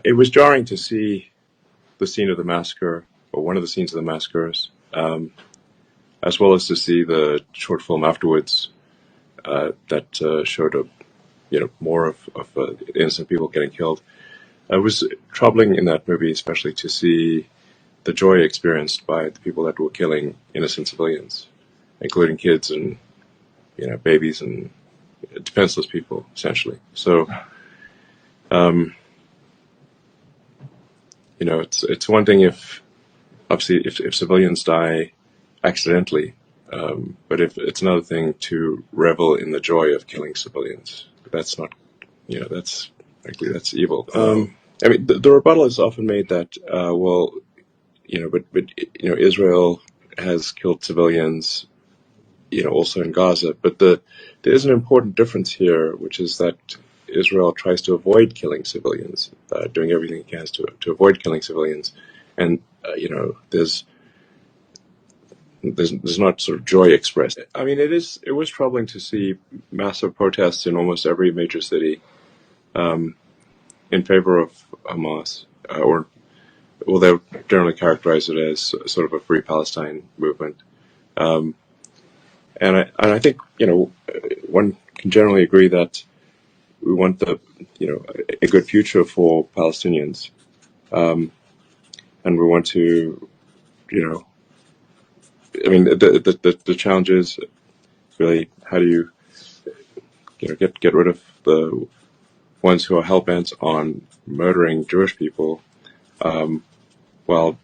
It was jarring to see the scene of the massacre, or one of the scenes of the massacres, as well as to see the short film afterwards that showed more of innocent people getting killed. It was troubling in that movie, especially to see the joy experienced by the people that were killing innocent civilians, including kids and babies and defenseless people, essentially. So, it's one thing if civilians die accidentally, but if it's another thing to revel in the joy of killing civilians. That's not, that's frankly that's evil. The rebuttal is often made that but Israel has killed civilians, also in Gaza. But there is an important difference here, which is that Israel tries to avoid killing civilians, doing everything it can to avoid killing civilians, and there's not sort of joy expressed. I mean, it was troubling to see massive protests in almost every major city in favor of Hamas, they generally characterize it as sort of a Free Palestine movement. And I think one can generally agree that we want a good future for Palestinians, and we want to the challenge is really how do you get rid of the ones who are hell bent on murdering Jewish people, while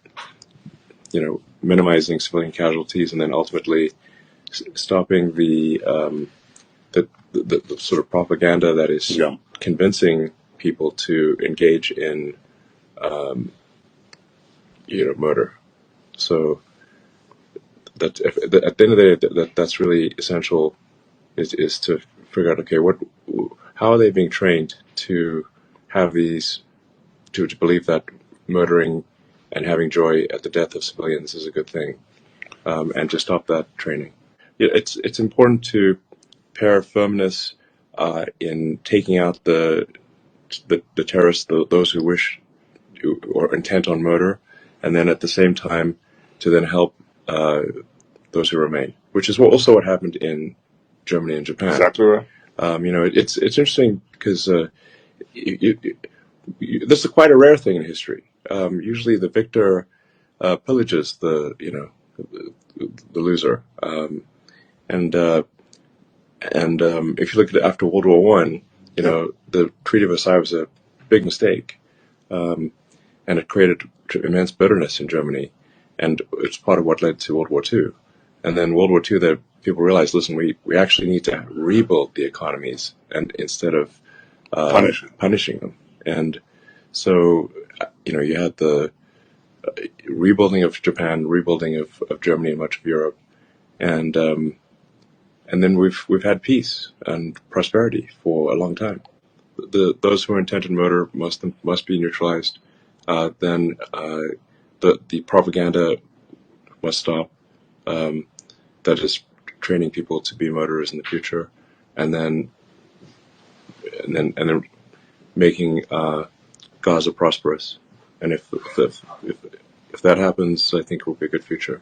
minimizing civilian casualties, and then ultimately stopping the sort of propaganda that is convincing people to engage in murder. So that at the end of the day, that's really essential. Is to figure out, okay, how are they being trained to have these, to believe that murdering and having joy at the death of civilians is a good thing, and to stop that training. It's important to pair firmness in taking out the terrorists, those who are intent on murder, and then at the same time to then help those who remain, which is also what happened in Germany and Japan. Exactly right. It's interesting because this is quite a rare thing in history. Usually, the victor pillages the loser, and if you look at it after World War I, the Treaty of Versailles was a big mistake, and it created immense bitterness in Germany, and it's part of what led to World War II. And then World War II, that people realized, listen, we actually need to rebuild the economies, and instead of punishing them. And so, you had the rebuilding of Japan, rebuilding of Germany and much of Europe, and then we've had peace and prosperity for a long time. Those who are intent on murder must be neutralized. Then the propaganda must stop. That is training people to be murderers in the future, and then making Gaza prosperous. And if that happens, I think it will be a good future.